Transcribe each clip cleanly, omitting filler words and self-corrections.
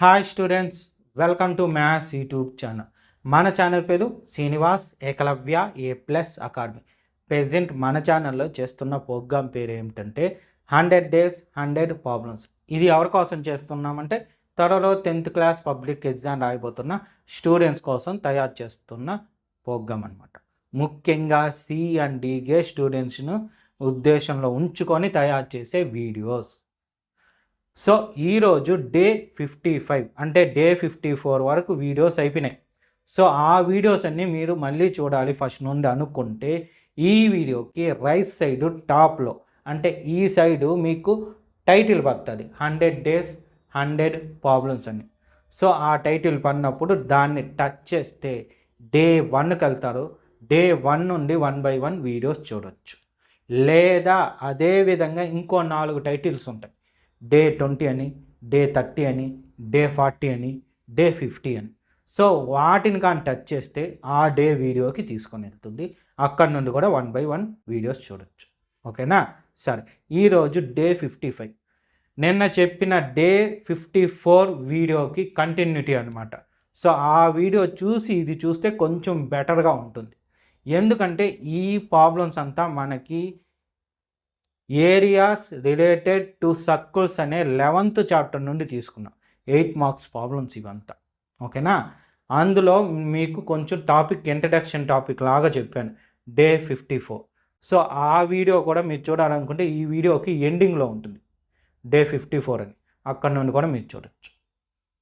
Hi students, welcome to maths YouTube channel. మన channel పేరు Srinivas Ekalavya A+ academy. Present మన ఛానల్లో చేస్తున్న ప్రోగ్రామ్ పేరు ఏమిటంటే 100 days 100 ప్రాబ్లమ్స్. ఇది ఎవరి కోసం చేస్తున్నామంటే త్వరలో 10th క్లాస్ పబ్లిక్ ఎగ్జామ్ రాయబోతున్న స్టూడెంట్స్ కోసం తయారు చేస్తున్న ప్రోగ్రామ్ అనమాట. ముఖ్యంగా C అండ్ D గ్రేడ్ స్టూడెంట్స్ను ఉద్దేశంలో ఉంచుకొని తయారు చేసే వీడియోస్. సో ఈరోజు డే 55 అంటే డే 54 వరకు వీడియోస్ అయిపోయినాయి. సో ఆ వీడియోస్ అన్నీ మీరు మళ్ళీ చూడాలి ఫస్ట్ నుండి అనుకుంటే ఈ వీడియోకి రైట్ సైడ్ టాప్లో అంటే ఈ సైడు మీకు టైటిల్ పడుతుంది 100 days 100 ప్రాబ్లమ్స్ అని. సో ఆ టైటిల్ పడినప్పుడు దాన్ని టచ్ చేస్తే డే 1కి వెళ్తారు. డే 1 నుండి 1 by 1 వీడియోస్ చూడవచ్చు. లేదా అదేవిధంగా ఇంకో 4 టైటిల్స్ ఉంటాయి. డే 20 అని, డే 30 అని, డే 40 అని, డే 50 అని. సో వాటిని కానీ టచ్ చేస్తే ఆ డే వీడియోకి తీసుకొని వెళ్తుంది. అక్కడ నుండి కూడా 1 by 1 వీడియోస్ చూడొచ్చు. ఓకేనా? సరే, ఈరోజు డే 55. నిన్న చెప్పిన డే 54 వీడియోకి కంటిన్యూటీ అనమాట. సో ఆ వీడియో చూసి ఇది చూస్తే కొంచెం బెటర్గా ఉంటుంది. ఎందుకంటే ఈ ప్రాబ్లమ్స్ అంతా మనకి ఏరియాస్ రిలేటెడ్ టు సర్కిల్స్ అనే 11th చాప్టర్ నుండి తీసుకున్నాం. 8 మార్క్స్ ప్రాబ్లమ్స్ ఇవంతా. ఓకేనా? అందులో మీకు కొంచెం ఇంట్రడక్షన్ టాపిక్ లాగా చెప్పాను డే 54. సో ఆ వీడియో కూడా మీరు చూడాలనుకుంటే ఈ వీడియోకి ఎండింగ్లో ఉంటుంది డే 54 అని. అక్కడ నుండి కూడా మీరు చూడొచ్చు.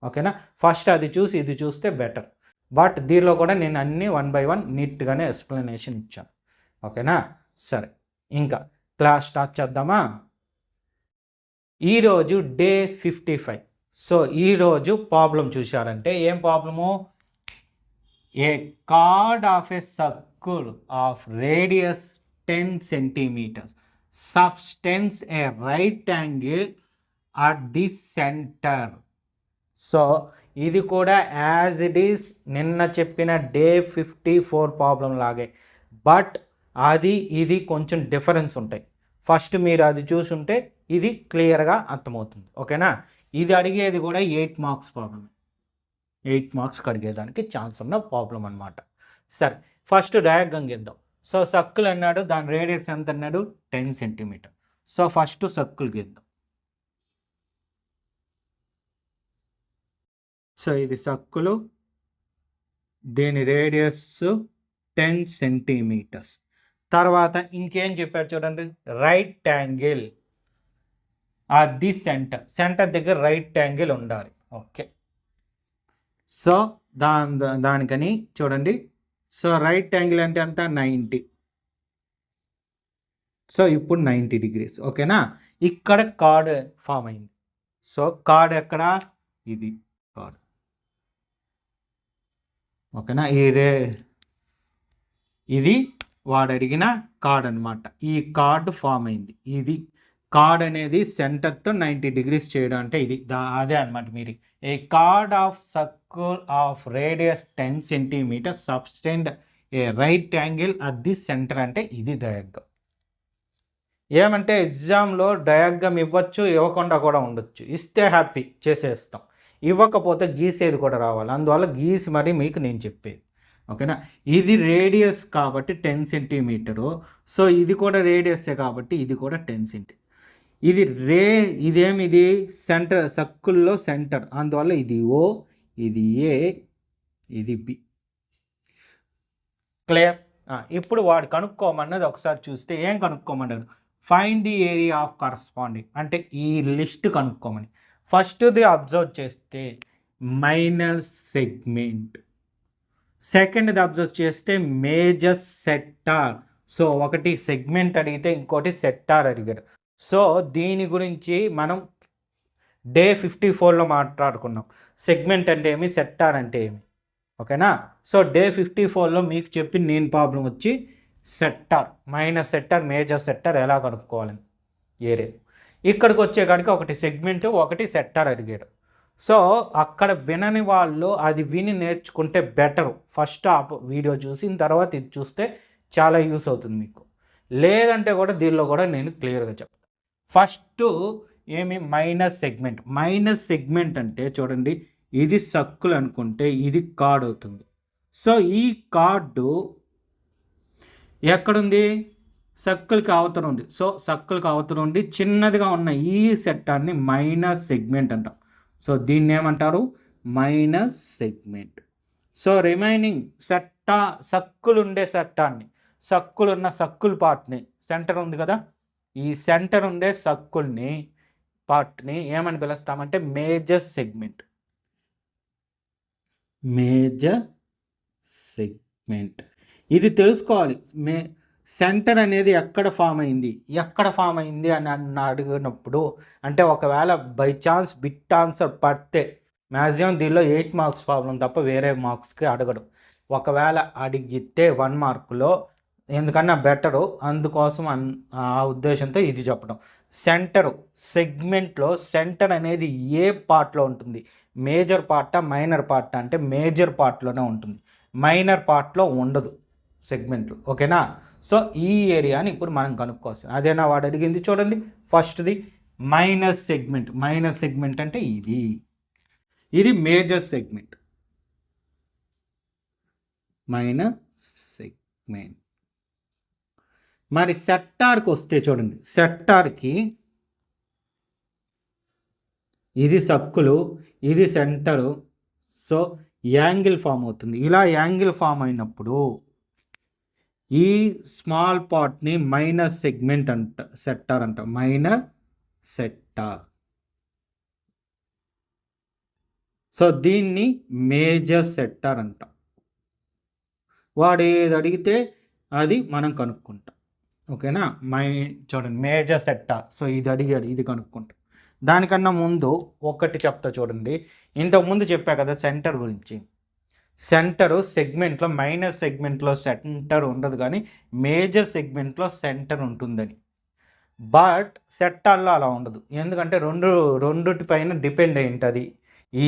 ఓకేనా? ఫస్ట్ అది చూసి ఇది చూస్తే బెటర్. బట్ దీనిలో కూడా నేను అన్నీ 1 by 1 నీట్గానే ఎక్స్ప్లెనేషన్ ఇచ్చాను. ఓకేనా? సరే, ఇంకా క్లాస్ స్టార్ట్ చేద్దామా? ఈరోజు డే 55. సో ఈరోజు ప్రాబ్లం చూశారంటే ఏం problem? A chord of a circle of radius 10 centimeters subtends A right angle at the centre. So ఇది కూడా యాజ్ ఇట్ ఈస్ నిన్న చెప్పిన డే 54 ప్రాబ్లం లాగే, బట్ ఇది కొంచెం డిఫరెన్స్ ఉంటాయి. ఫస్ట్ మీరు అది చూసుంటే ఇది క్లియర్గా అర్థమవుతుంది. ఓకేనా? ఇది అడిగేది కూడా 8 మార్క్స్ ప్రాబ్లం. 8 మార్క్స్కి అడిగేదానికి ఛాన్స్ ఉన్న ప్రాబ్లం అనమాట. సరే, ఫస్ట్ డయాగ్రామ్ గీద్దాం. సో సర్కిల్ అన్నాడు, దాని రేడియస్ ఎంత అన్నాడు? 10 centimeters. సో ఫస్ట్ సర్కిల్ గీద్దాం. సో ఇది సర్కిల్, దీని రేడియస్ 10 centimeters. తర్వాత ఇంకేం చెప్పారు చూడండి, రైట్ యాంగిల్ అది సెంటర్ దగ్గర రైట్ యాంగిల్ ఉండాలి. ఓకే, సో దానికని చూడండి. సో రైట్ యాంగిల్ అంటే అంత 90. సో ఇప్పుడు 90 degrees. ఓకేనా? ఇక్కడ కార్డ్ ఫామ్ అయింది. సో కార్డ్ ఎక్కడ? ఇది కార్డ్. ఓకేనా? ఇది వాడు అడిగిన కార్డ్ అనమాట. ఈ కార్డు ఫామ్ అయింది. ఇది కార్డ్ అనేది సెంటర్తో 90 degrees చేయడం అంటే ఇది అదే అనమాట. మీరు a chord of circle of radius 10 centimeters subtend a right angle at the centre అంటే ఇది డయాగ్రామ్. ఏమంటే ఎగ్జామ్లో డయాగ్రామ్ ఇవ్వచ్చు, ఇవ్వకుండా కూడా ఉండొచ్చు. ఇస్తే హ్యాపీ చేసేస్తాం, ఇవ్వకపోతే గీసేది కూడా రావాలి. అందువల్ల గీసి మరి మీకు నేను చెప్పేది. ఓకేనా? ఇది రేడియస్ కాబట్టి 10 centimeters. సో ఇది కూడా రేడియస్సే కాబట్టి ఇది కూడా 10 centimeters. ఇదేమిది సెంటర్, సర్కిల్లో సెంటర్. అందువల్ల ఇది O, ఇది A, ఇది B. క్లియర్? ఇప్పుడు వాడు కనుక్కోమన్నది ఒకసారి చూస్తే ఏం కనుక్కోమన్నారు? Find the area of corresponding అంటే ఈ లిస్ట్ కనుక్కోమని. ఫస్ట్ది అబ్జర్వ్ చేస్తే మైనర్ సెగ్మెంట్, సెకండ్ది అబ్జర్వ్ చేస్తే మేజర్ సెక్టార్. సో ఒకటి సెగ్మెంట్ అడిగితే ఇంకోటి సెక్టార్ అడిగారు. సో దీని గురించి మనం డే 54లో మాట్లాడుకున్నాం. సెగ్మెంట్ అంటే ఏమి, సెక్టార్ అంటే ఏమి. ఓకేనా? సో డే 54లో మీకు చెప్పిన నేను ప్రాబ్లం వచ్చి sector, minor sector, major sector ఎలా కనుక్కోవాలని ఏరియా. ఇక్కడికి వచ్చేకాడికి ఒకటి సెగ్మెంట్, ఒకటి సెక్టార్ అడిగాడు. సో అక్కడ వినని వాళ్ళు అది విని నేర్చుకుంటే బెటరు. ఫస్ట్ ఆ వీడియో చూసిన తర్వాత ఇది చూస్తే చాలా యూస్ అవుతుంది మీకు. లేదంటే కూడా దీనిలో కూడా నేను క్లియర్గా చెప్తాను. ఫస్ట్ ఏమి మైనస్ సెగ్మెంట్. మైనస్ సెగ్మెంట్ అంటే చూడండి, ఇది సర్కిల్ అనుకుంటే ఇది కార్డ్ అవుతుంది. సో ఈ కార్డు ఎక్కడుంది? సర్కిల్కి అవతల ఉంది. సో సర్కిల్కి అవతల ఉండి చిన్నదిగా ఉన్న ఈ సెట్టాన్ని మైనస్ సెగ్మెంట్ అంటాం. సో దీన్ని ఏమంటారు? Minus segment. So remaining circle ఉండే సెట్టాన్ని, సర్కిల్ ఉన్న సర్కిల్ పార్ట్ని, సెంటర్ ఉంది కదా, ఈ సెంటర్ ఉండే సర్కిల్ని పార్ట్ని ఏమని పిలుస్తామంటే మేజర్ సెగ్మెంట్. Major segment. ఇది తెలుసుకోవాలి. సెంటర్ అనేది ఎక్కడ ఫామ్ అయింది అని అడిగినప్పుడు, అంటే ఒకవేళ బై ఛాన్స్ బిట్ ఆన్సర్ పడితే మ్యాక్సిమం దీనిలో 8 మార్క్స్ ప్రాబ్లం తప్ప వేరే మార్క్స్కి అడగడు. ఒకవేళ అడిగితే 1 మార్కులో ఎందుకన్నా బెటరు, అందుకోసం ఆ ఉద్దేశంతో ఇది చెప్పడం. సెంటరు సెగ్మెంట్లో సెంటర్ అనేది ఏ పార్ట్లో ఉంటుంది? మేజర్ పార్టా మైనర్ పార్టా అంటే మేజర్ పార్ట్లోనే ఉంటుంది, మైనర్ పార్ట్లో ఉండదు సెగ్మెంట్లు. ఓకేనా? సో ఈ ఏరియాని ఇప్పుడు మనం కనుక్కోవచ్చు. అదేనా వాడు అడిగింది. చూడండి, ఫస్ట్ది మైనస్ సెగ్మెంట్. మైనస్ సెగ్మెంట్ అంటే ఇది మేజర్ సెగ్మెంట్. Minus segment. మరి సెక్టార్కి వస్తే చూడండి, సెక్టార్కి ఇది సర్కిల్, ఇది సెంటరు. సో యాంగిల్ ఫామ్ అవుతుంది. ఇలా యాంగిల్ ఫామ్ అయినప్పుడు ఈ స్మాల్ పార్ట్ని మైనస్ సెగ్మెంట్ సెక్టార్ అంట. Minor sector. సో దీన్ని మేజర్ సెక్టార్ అంట. వాడు ఏది అడిగితే అది మనం కనుక్కుంటాం. ఓకేనా? చూడండి, మేజర్ సెక్టార్. సో ఇది అడిగాడు, ఇది కనుక్కుంటాం. దానికన్నా ముందు ఒకటి చెప్తా చూడండి. ఇంతకుముందు చెప్పా కదా సెంటర్ గురించి. సెంటరు సెగ్మెంట్లో, మైనర్ సెగ్మెంట్లో సెంటర్ ఉండదు, కానీ మేజర్ సెగ్మెంట్లో సెంటర్ ఉంటుందని. బట్ సెక్టార్లో అలా ఉండదు. ఎందుకంటే రెండుటిపైన డిపెండ్ అయి ఉంటుంది. ఈ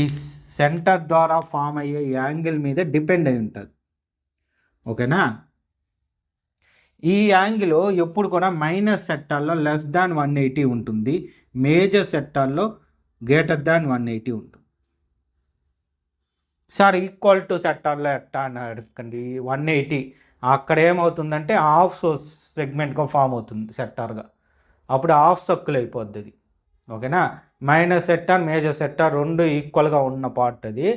సెంటర్ ద్వారా ఫామ్ అయ్యే యాంగిల్ మీద డిపెండ్ అయి ఉంటుంది. ఓకేనా? ఈ యాంగిల్ ఎప్పుడు కూడా మైనస్ సెక్టార్లో లెస్ దాన్ 180 ఉంటుంది, మేజర్ సెక్టార్లో గ్రేటర్ దాన్ 180 ఉంటుంది. సార్ ఈక్వల్ టు సెక్టార్లో ఎట్టా అని అడగండి. 180 అక్కడ ఏమవుతుందంటే హాఫ్ సెగ్మెంట్గా ఫామ్ అవుతుంది సెక్టార్గా. అప్పుడు హాఫ్ సర్కిల్ అయిపోద్ది అది. ఓకేనా? మైనస్ సెక్టార్, మేజర్ సెక్టార్ రెండు ఈక్వల్గా ఉన్న పార్ట్ అది.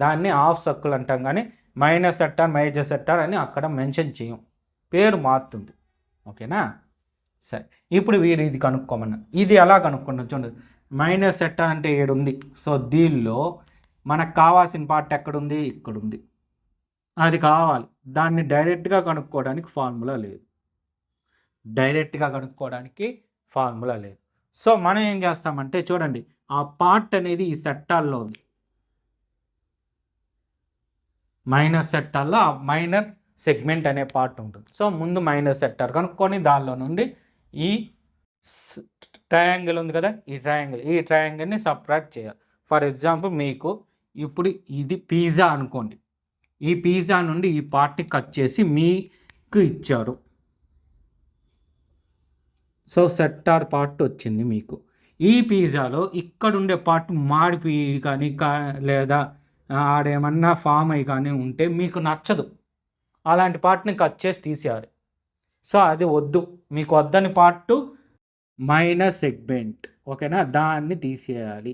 దాన్ని హాఫ్ సర్కిల్ అంటాం, కానీ మైనస్ సెక్టార్, మేజర్ సెక్టార్ అని అక్కడ మెన్షన్ చేయం, పేరు మారుతుంది. ఓకేనా? సరే, ఇప్పుడు ఇది కనుక్కోమన్నా. ఇది ఎలా కనుక్కున్నాం చూడండి. మైనస్ సెక్టార్ అంటే 7 ఉంది. సో దీనిలో మనకు కావాల్సిన పార్ట్ ఎక్కడుంది? ఇక్కడుంది. అది కావాలి. దాన్ని డైరెక్ట్గా కనుక్కోవడానికి ఫార్ములా లేదు. సో మనం ఏం చేస్తామంటే చూడండి, ఆ పార్ట్ అనేది ఈ సెక్టార్లో ఉంది. మైనస్ సెక్టార్లో ఆ మైనర్ సెగ్మెంట్ అనే పార్ట్ ఉంటుంది. సో ముందు మైనస్ సెక్టార్ కనుక్కొని దానిలో నుండి ఈ ట్రయాంగిల్ ఉంది కదా, ఈ ట్రయాంగిల్ని సబ్ట్రాక్ట్ చేయాలి. ఫర్ ఎగ్జాంపుల్ మీకు ఇప్పుడు ఇది పిజ్జా అనుకోండి. ఈ పిజ్జా నుండి ఈ పార్ట్ని కట్ చేసి మీకు ఇచ్చారు. సో సెక్టార్ పార్ట్ వచ్చింది మీకు. ఈ పిజ్జాలో ఇక్కడ ఉండే పార్ట్ మాడిపోయి కానీ లేదా ఆడేమన్నా ఫామ్ అయ్యి కానీ ఉంటే మీకు నచ్చదు. అలాంటి పార్ట్ని కట్ చేసి తీసేయాలి. సో అది వద్దు, మీకు వద్దని పార్ట్ మైనస్ సెగ్మెంట్. ఓకేనా? దాన్ని తీసేయాలి.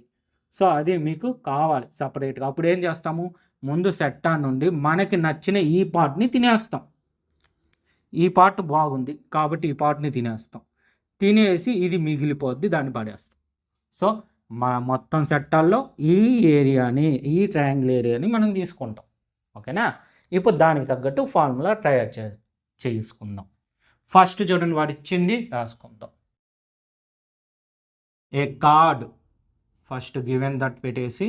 సో అది మీకు కావాలి సపరేట్గా. అప్పుడు ఏం చేస్తాము? ముందు సెక్టార్ నుండి మనకి నచ్చిన ఈ పార్ట్ని తినేస్తాం. ఈ పార్ట్ బాగుంది కాబట్టి ఈ పార్ట్ని తినేసి ఇది మిగిలిపోద్ది, దాన్ని పడేస్తాం. సో మొత్తం సెక్టార్లో ఈ ట్రయాంగిల్ ఏరియాని మనం తీసుకుంటాం. ఓకేనా? ఇప్పుడు దానికి తగ్గట్టు ఫార్ములా తయారు చేసుకుందాం. ఫస్ట్ చూడండి, వాడు ఇచ్చింది రాసుకుందాం. A chord, first given that పెట్టేసి,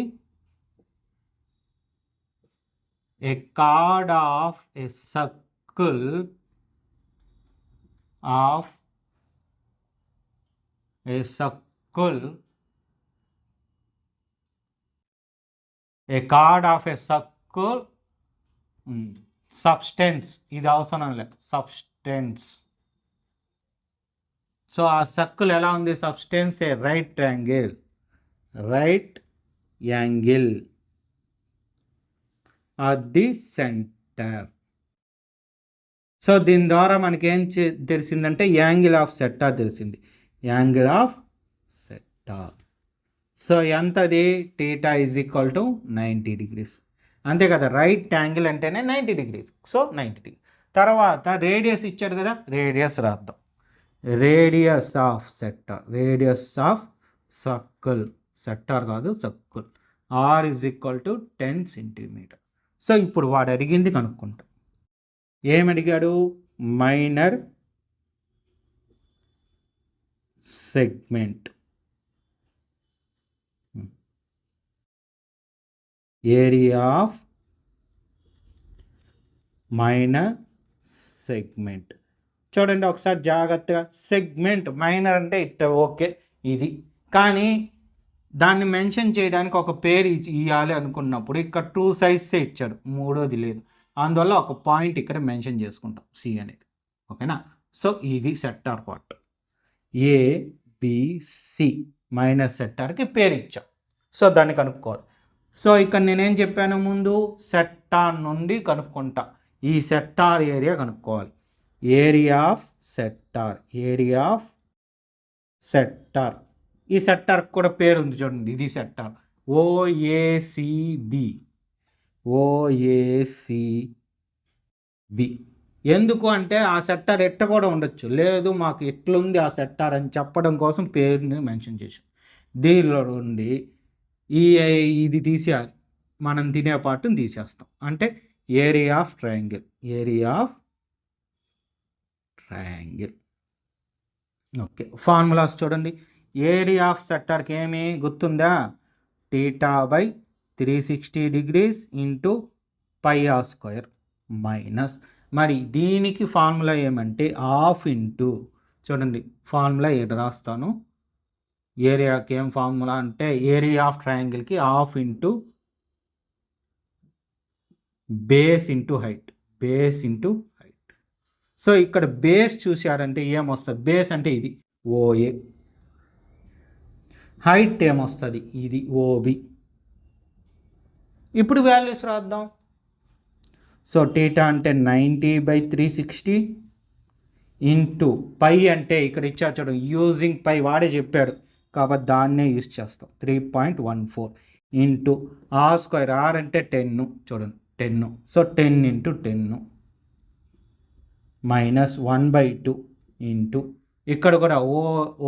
a chord of a circle of a card of a circle substance. ఇది అవసరం లేదు. సో ఆ సర్కిల్ ఎలా ఉంది? Subtends a right angle at the centre. So దీని ద్వారా మనకి ఏం తెలిసిందంటే యాంగిల్ ఆఫ్ సెక్టార్ తెలిసింది. Angle of sector. సో ఎంతది? θ ఈజ్ ఈక్వల్ టు 90 degrees. అంతే కదా, రైట్ యాంగిల్ అంటేనే 90 degrees. So 90 degrees. తర్వాత రేడియస్ ఇచ్చాడు కదా, రేడియస్ రాద్దాం. Radius of sector, radius of circle, sector కాదు circle, R is equal to 10 centimeter. So ఇప్పుడు వాడు అడిగింది కనుక్కుంటాం. ఏమడిగాడు? Minor segment, area of minor segment. చూడండి ఒకసారి జాగ్రత్తగా. సెగ్మెంట్ మైనర్ అంటే ఇట్ట ఓకే ఇది, కానీ దాన్ని మెన్షన్ చేయడానికి ఒక పేరు ఇవ్వాలి అనుకున్నప్పుడు ఇక్కడ 2 సైజెసే ఇచ్చాడు, మూడోది లేదు. అందువల్ల ఒక పాయింట్ ఇక్కడ మెన్షన్ చేసుకుంటాం, సి అనేది. ఓకేనా? సో ఇది సెక్టార్ పార్ట్. ఏబిసి మైనస్ సెక్టార్కి పేరు ఇచ్చాం. సో దాన్ని కనుక్కోవాలి. సో ఇక్కడ నేనేం చెప్పాను ముందు? సెక్టార్ నుండి కనుక్కుంటా. ఈ సెక్టార్ ఏరియా కనుక్కోవాలి. Area of sector, area of sector. ఈ సెక్టార్ కూడా పేరు ఉంది చూడండి, ఇది సెక్టార్. ఓఏసిబి, ఓఏసిబి. ఎందుకు అంటే ఆ సెక్టార్ ఎట్ట కూడా ఉండొచ్చు, లేదు మాకు ఎట్లుంది ఆ సెక్టార్ అని చెప్పడం కోసం పేరుని మెన్షన్ చేసాం. దీనిలో నుండి ఇది తీసేయాలి, మనం తినే పార్ట్ని తీసేస్తాం. అంటే area of triangle, area of triangle. Okay, formulas చూడండి. ఏరియా ఆఫ్ సెక్టార్కి ఏమి గుర్తుందా? θ/360 degrees ఇంటూ πr² మైనస్, మరి దీనికి ఫార్ములా ఏమంటే హాఫ్ ఇంటూ, చూడండి ఫార్ములా ఏడు రాస్తాను. ఏరియాకి ఏం ఫార్ములా అంటే ఏరియా ఆఫ్ ట్రయాంగిల్కి half into base into height, base into height. So ఇక్కడ బేస్ చూసారంటే ఏమొస్తుంది? బేస్ అంటే ఇది ఓఏ, హైట్ ఏమొస్తుంది? ఇది ఓబి. ఇప్పుడు వాల్యూస్ రాద్దాం. సో θ అంటే 90/360 ఇంటూ పై అంటే ఇక్కడ ఇచ్చా చూడండి, యూజింగ్ పై వాడే చెప్పాడు కాబట్టి దాన్నే యూజ్ చేస్తాం. 3.14 ఇంటూ r², r అంటే 10, చూడండి 10. సో 10 × 10 మైనస్ 1/2 ఇంటూ ఇక్కడ కూడా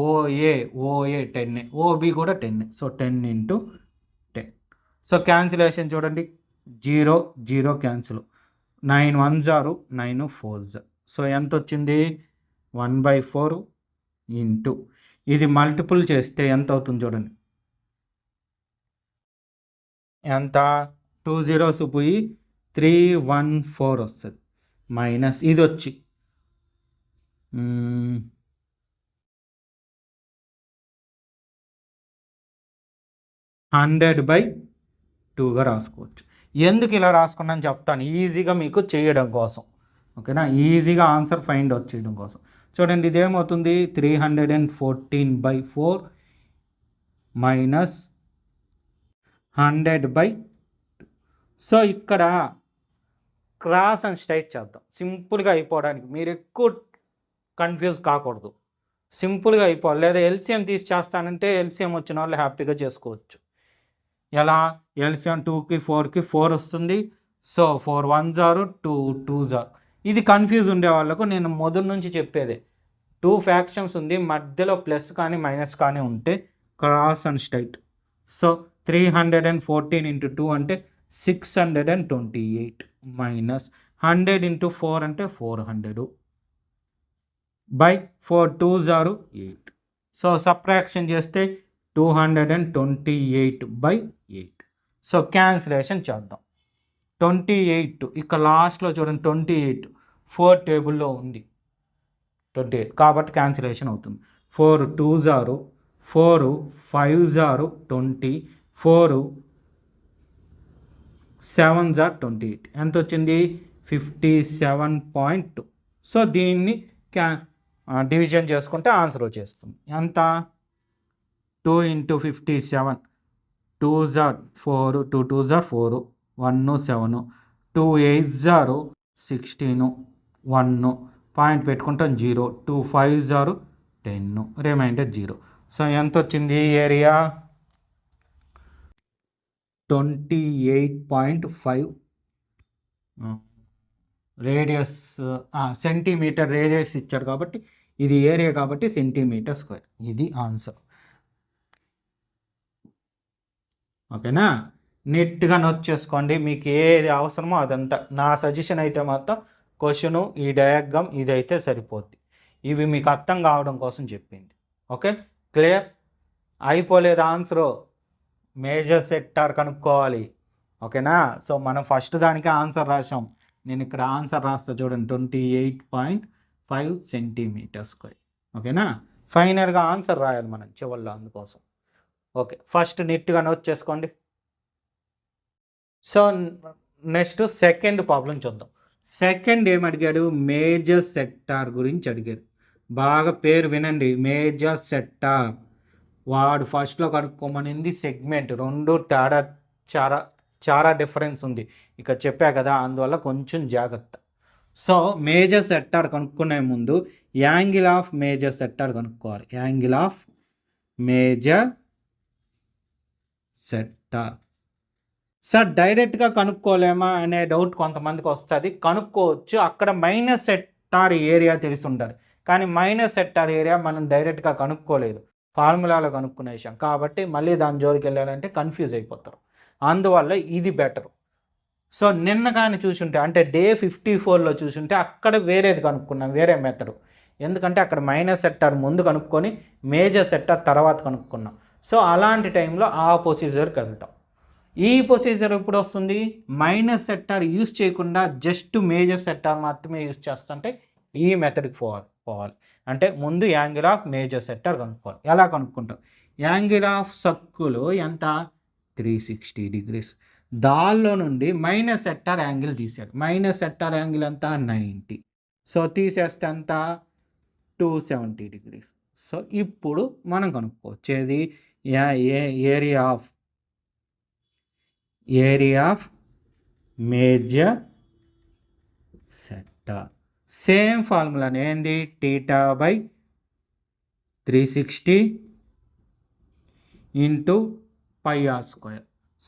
ఓఏ 10, ఓబి కూడా 10. సో 10 × 10. సో క్యాన్సిలేషన్ చూడండి, 0 0 cancel, 9 1s are 9 4s. So ఎంత వచ్చింది? 1/4 ఇంటూ ఇది మల్టిపుల్ చేస్తే ఎంత అవుతుంది చూడండి, ఎంత? 2 zeros పోయి 314 వస్తుంది. మైనస్ ఇది వచ్చి 100/2గా రాసుకోవచ్చు. ఎందుకు ఇలా రాసుకున్నాను చెప్తాను, ఈజీగా మీకు చేయడం కోసం. ఓకేనా? ఈజీగా ఆన్సర్ ఫైండ్ అవుట్ చేయడం కోసం. చూడండి ఇదేమవుతుంది? 314/4 మైనస్ 100/2. సో ఇక్కడ క్రాస్ అండ్ స్ట్రైట్ చేద్దాం సింపుల్గా అయిపోవడానికి. మీరు ఎక్కువ కన్ఫ్యూజ్ కాకూడదు, సింపుల్గా అయిపోవాలి. లేదా ఎల్సిఎం తీసి చేస్తానంటే ఎల్సిఎం వచ్చిన వాళ్ళు హ్యాపీగా చేసుకోవచ్చు. ఎలా? ఎల్సిఎం 2కి 4కి 4 వస్తుంది. So 4 1s are 2 2s are. ఇది కన్ఫ్యూజ్ ఉండే వాళ్ళకు నేను మొదటి నుంచి చెప్పేదే, 2 ఫ్యాక్షన్స్ ఉంది, మధ్యలో ప్లస్ కానీ మైనస్ కానీ ఉంటే క్రాస్ అండ్ స్ట్రైట్. సో 314 × 2 అంటే 628 మైనస్ 100 × 4 అంటే 400/4 2s are 8. సో సబ్ట్రాక్షన్ చేస్తే 228/8. సో క్యాన్సిలేషన్ చేద్దాం. 28 ఇక్కడ లాస్ట్లో చూడండి, 28 4 టేబుల్లో ఉంది 28 కాబట్టి క్యాన్సిలేషన్ అవుతుంది. 4 2s are 4 5s are 20 4 7s are 28. ఎంత వచ్చింది? 57.2. సో దీన్ని డివిజన్ చేసుకుంటే ఆన్సర్ వచ్చేస్తుంది. ఎంత? 2 × 57, 2 జార్ 4, 2 2 జార్ 4, 1 7, 2 8 జారు 16, 1 పాయింట్ పెట్టుకుంటాం 0, 2 5 జారు 10, రిమైండర్ 0. సో ఎంత వచ్చింది ఏరియా? 28.5 రేడియస్, సెంటీమీటర్ రేడియస్ ఇచ్చారు కాబట్టి ఇది ఏరియా కాబట్టి సెంటీమీటర్ స్క్వేర్. ఇది ఆన్సర్. ఓకేనా? నీట్గా నోట్ చేసుకోండి, మీకు ఏది అవసరమో అదంతా. నా సజెషన్ అయితే మాత్రం క్వశ్చను, ఈ డయాగ్రామ్ ఇదైతే సరిపోద్ది. ఇవి మీకు అర్థం కావడం కోసం చెప్పింది. Okay, clear? అయిపోలేదు ఆన్సరు. మేజర్ సెక్టార్ కనుక్కోవాలి. ఓకేనా? సో మనం ఫస్ట్ దానికి ఆన్సర్ రాసాం. నేను ఇక్కడ ఆన్సర్ రాస్తా చూడండి, 28.5 సెంటీమీటర్ స్క్వేర్. ఓకేనా? ఫైనల్గా ఆన్సర్ రాయాలి మనం చివరిలో, అందుకోసం. ఓకే, ఫస్ట్ నీట్గా నోట్ చేసుకోండి. సో నెక్స్ట్ సెకండ్ ప్రాబ్లం చూద్దాం. సెకండ్ ఏమడిగాడు? మేజర్ సెక్టార్ గురించి అడిగాడు. బాగా పేరు వినండి, మేజర్ సెక్టార్. వాడు ఫస్ట్లో కనుక్కోమనింది సెగ్మెంట్. రెండు తేడా చాలా డిఫరెన్స్ ఉంది, ఇక చెప్పా కదా, అందువల్ల కొంచెం జాగ్రత్త. సో మేజర్ సెక్టార్ కనుక్కునే ముందు యాంగిల్ ఆఫ్ మేజర్ సెక్టార్ కనుక్కోవాలి. Angle of major sector. Sir డైరెక్ట్గా కనుక్కోలేమా అనే డౌట్ కొంతమందికి వస్తుంది. కనుక్కోవచ్చు, అక్కడ మైనస్ సెక్టార్ ఏరియా తెలిసి ఉండాలి. కానీ మైనస్ సెక్టార్ ఏరియా మనం డైరెక్ట్గా కనుక్కోలేదు, ఫార్ములాలో కనుక్కునేసాం కాబట్టి మళ్ళీ దాని జోలికి వెళ్ళాలంటే కన్ఫ్యూజ్ అయిపోతారు. అందువల్ల ఇది బెటర్. సో నిన్న కానీ చూసుంటే, అంటే డే 54లో చూసుంటే అక్కడ వేరేది కనుక్కున్నాం, వేరే మెథడ్. ఎందుకంటే అక్కడ మైనస్ సెక్టార్ ముందు కనుక్కొని మేజర్ సెక్టార్ తర్వాత కనుక్కున్నాం. సో అలాంటి టైంలో ఆ ప్రొసీజర్కి వెళ్తాం. ఈ ప్రొసీజర్ ఎప్పుడు వస్తుంది? మైనస్ సెక్టార్ యూజ్ చేయకుండా జస్ట్ మేజర్ సెక్టార్ మాత్రమే యూజ్ చేస్తుంటే ఈ మెథడ్కి పోవాలి. అంటే ముందు యాంగిల్ ఆఫ్ మేజర్ సెక్టార్ కనుక్కోవాలి. ఎలా కనుక్కుంటాం? యాంగిల్ ఆఫ్ సర్కిల్ ఎంత? 360 degrees. దానిలో నుండి మైనస్ సెక్టార్ యాంగిల్ తీసాడు. మైనస్ సెక్టార్ యాంగిల్ ఎంత? 90. సో తీసేస్తే ఎంత? 270 degrees. సో ఇప్పుడు మనం కనుక్కోవచ్చు ఏది? Area of major sector. Same formula ఏంది? θ/360 ఇంటూ πr².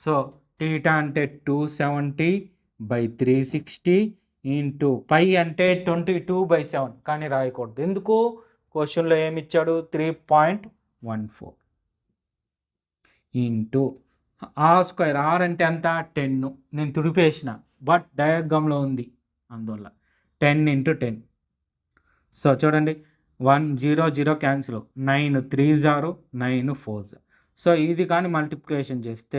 సో θ అంటే 270/360 ఇంటూ π అంటే 22/7. కానీ రాయకూడదు, ఎందుకు? క్వశ్చన్లో ఏమి ఇచ్చాడు? 3.14 ఇంటూ r². r అంటే ఎంత? 10. నేను తుడిపేసిన, బట్ డయాగ్రామ్లో ఉంది అందువల్ల 10 × 10. సో చూడండి, 1 0 0 క్యాన్సిల్, 9 3 0, 9 4. సో ఇది కానీ మల్టిప్లికేషన్ చేస్తే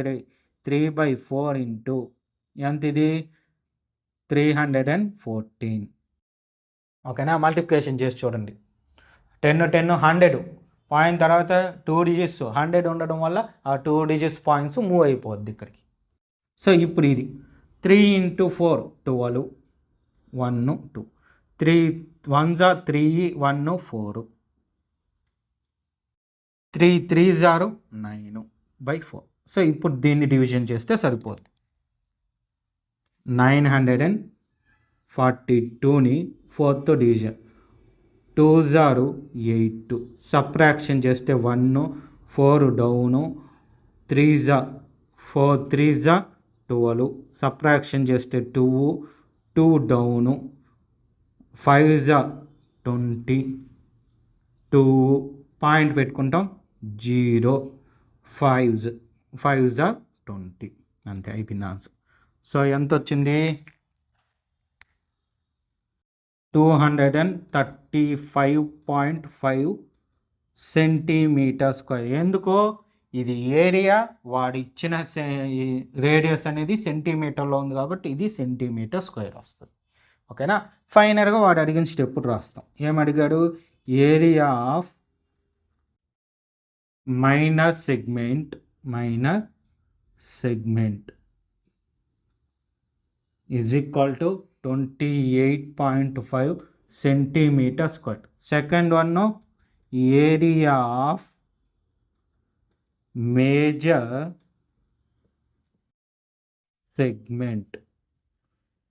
3/4 ఇంటూ ఎంత? ఇది 314. ఓకేనా? మల్టిప్లికేషన్ చేసి చూడండి. 10 10 100. పాయింట్ తర్వాత 2 digits 100 ఉండడం వల్ల ఆ 2 digits పాయింట్స్ మూవ్ అయిపోద్ది ఇక్కడికి. సో ఇప్పుడు ఇది 3 × 4 12, 1 2, 3 1 3 1 4, 3 3 9/4. సో ఇప్పుడు దీన్ని డివిజన్ చేస్తే సరిపోద్ది. 942ని 4తో డివిజన్, 2 8. సబ్ట్రాక్షన్ చేస్తే 1, 4 డౌను, 3 4 3 12. సబ్ట్రాక్షన్ చేస్తే 2 2 డౌను, 5 20, 2 పాయింట్ పెట్టుకుంటాం 0, 5 20. అంతే, అయిపోయింది ఆన్సర్. సో ఎంత వచ్చింది? 235.5 సెంటీమీటర్ స్క్వేర్. ఎందుకో ఇది ఏరియా, వాడు ఇచ్చిన రేడియస్ అనేది సెంటీమీటర్లో ఉంది కాబట్టి ఇది సెంటీమీటర్ స్క్వేర్ వస్తుంది. ఓకేనా? ఫైనల్గా వాడు అడిగిన స్టెప్ రాస్తాం. ఏమడిగాడు? Area of minor segment is equal to 28.5 centimetre square. Second one area of major segment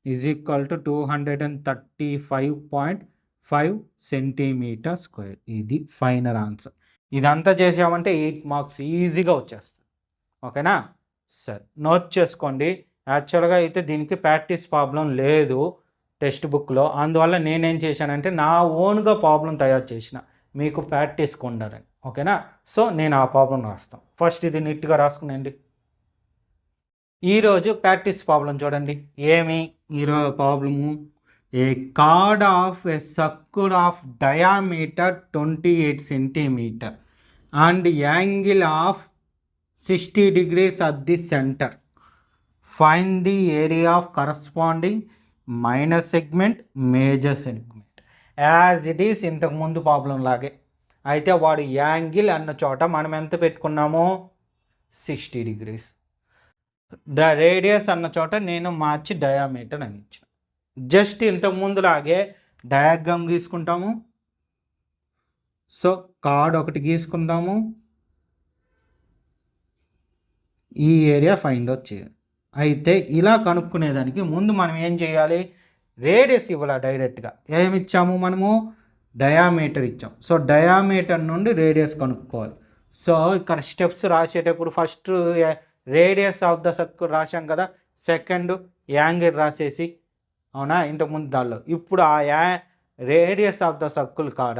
is equal to 235.5 centimetre square. ఇది ఫైనల్ ఆన్సర్. ఇదంతా చేసామంటే 8 మార్క్స్ ఈజీగా వచ్చేస్తుంది. ఓకేనా? సరే, నోట్ చేసుకోండి. యాక్చువల్గా అయితే దీనికి ప్రాక్టీస్ ప్రాబ్లం లేదు టెక్స్ట్ బుక్లో, అందువల్ల నేనేం చేశానంటే నా ఓన్గా ప్రాబ్లం తయారు చేసిన మీకు ప్రాక్టీస్కి ఉండాలని. ఓకేనా? సో నేను ఆ ప్రాబ్లం రాస్తాను. ఫస్ట్ ఇది నీట్గా రాసుకునేయండి. ఈరోజు ప్రాక్టీస్ ప్రాబ్లం చూడండి. ఏమి ఈరోజు problem? A chord of a circle of diameter 28 centimetre and angle of 60 degrees at the center. Find the area of corresponding minor segment, major segment. As it is ఇంతకు ముందు problem లాగే. అయితే వాడు angle అన్న చోట మనం ఎంత పెట్టుకున్నాము? 60 degrees. రేడియస్ అన్న చోట నేను మార్చి డయామీటర్ అని ఇచ్చాను. జస్ట్ ఇంతకు ముందులాగే డయాగ్రామ్ గీసుకుంటాము. సో కార్డ్ ఒకటి గీసుకుందాము. ఈ ఏరియా ఫైండ్ అవుట్ చేయాలి. అయితే ఇలా కనుక్కునేదానికి ముందు మనం ఏం చేయాలి? రేడియస్ ఇవ్వాలి డైరెక్ట్గా. ఏమి ఇచ్చాము మనము? డయామీటర్ ఇచ్చాం. సో డయామీటర్ నుండి రేడియస్ కనుక్కోవాలి. సో ఇక్కడ స్టెప్స్ రాసేటప్పుడు first radius of the circle రాసాం కదా, సెకండ్ యాంగిల్ రాసేసి, అవునా, ఇంతకుముందు దానిలో. ఇప్పుడు ఆ రేడియస్ ఆఫ్ ద సర్కిల్ కాడ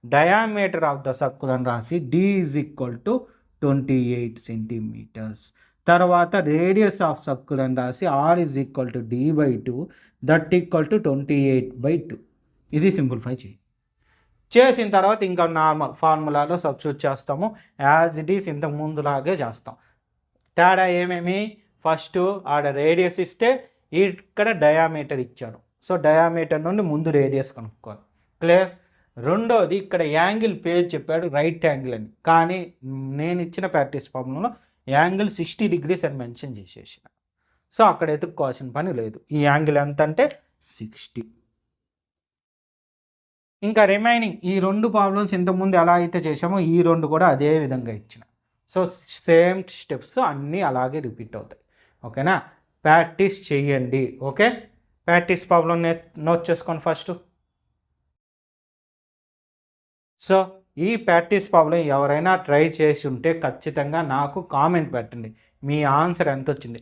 డయామీటర్ ఆఫ్ ద సర్కిల్ అని రాసి D is equal to 28 centimetres. తర్వాత రేడియస్ ఆఫ్ సర్కిల్ అని రాసి R is equal to d/2 that equal to 28/2. ఇది సింప్లిఫై చేసిన తర్వాత ఇంకా నార్మల్ ఫార్ములాలో సబ్స్టిట్యూట్ చేస్తాము. యాజ్ ఇట్ ఈస్ ఇంతకు ముందులాగే చేస్తాం. తేడా ఏమేమి? ఫస్ట్ ఆడ రేడియస్ ఇస్తే ఇక్కడ డయామీటర్ ఇచ్చాడు. సో డయామీటర్ నుండి ముందు రేడియస్ కనుక్కోవాలి. క్లియర్? రెండోది ఇక్కడ యాంగిల్ పేజ్ చెప్పాడు, రైట్ యాంగిల్ అని. కానీ నేను ఇచ్చిన ప్రాక్టీస్ ప్రాబ్లంలో యాంగిల్ 60 degrees అని మెన్షన్ చేసేసిన. సో అక్కడ ఎత్తుక్కోవాల్సిన పని లేదు. ఈ యాంగిల్ ఎంత అంటే 60. ఇంకా రిమైనింగ్ ఈ రెండు ప్రాబ్లమ్స్ ఇంతకుముందు ఎలా అయితే చేసామో ఈ రెండు కూడా అదే విధంగా ఇచ్చిన. సో సేమ్ స్టెప్స్ అన్నీ అలాగే రిపీట్ అవుతాయి. ఓకేనా? ప్రాక్టీస్ చేయండి. ఓకే, ప్రాక్టీస్ ప్రాబ్లం నోట్ చేసుకోండి ఫస్ట్. సో ఈ ప్రాక్టీస్ ప్రాబ్లం ఎవరైనా ట్రై చేసి ఉంటే ఖచ్చితంగా నాకు కామెంట్ పెట్టండి. మీ ఆన్సర్ ఎంత వచ్చింది?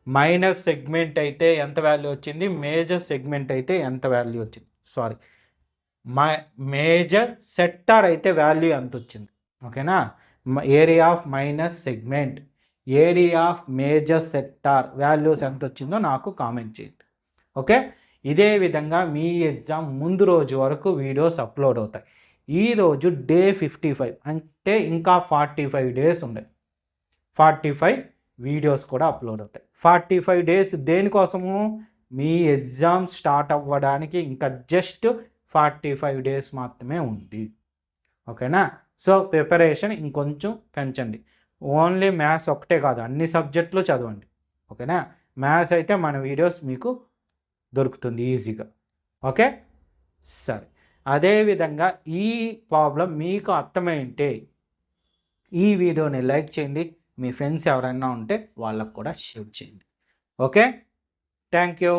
మైనర్ సెగ్మెంట్ అయితే ఎంత వాల్యూ వచ్చింది, మేజర్ సెగ్మెంట్ అయితే ఎంత వాల్యూ వచ్చింది, సారీ మేజర్ సెక్టార్ అయితే వాల్యూ ఎంత వచ్చింది. ఓకేనా? Area of minor segment, area of major sector values ఎంత వచ్చిందో నాకు కామెంట్ చేయండి. ఓకే, ఇదే విధంగా మీ ఎగ్జామ్ ముందు రోజు వరకు వీడియోస్ అప్లోడ్ అవుతాయి. ఈరోజు డే 55 అంటే ఇంకా 45 days ఉన్నాయి. 45 వీడియోస్ కూడా అప్లోడ్ అవుతాయి. 45 days దేనికోసము? మీ ఎగ్జామ్ స్టార్ట్ అవ్వడానికి ఇంకా జస్ట్ 45 days మాత్రమే ఉంది. ఓకేనా? సో ప్రిపరేషన్ ఇంకొంచెం పెంచండి. ఓన్లీ మ్యాథ్స్ ఒకటే కాదు, అన్ని సబ్జెక్టులు చదవండి. ఓకేనా? మ్యాథ్స్ అయితే మన వీడియోస్ మీకు దొరుకుతుంది ఈజీగా. ఓకే, సరే. అదేవిధంగా ఈ ప్రాబ్లం మీకు అర్థమైంటే ఈ వీడియోని లైక్ చేయండి. మీ ఫ్రెండ్స్ ఎవరైనా ఉంటే వాళ్ళకు కూడా షేర్ చేయండి. Okay, thank you.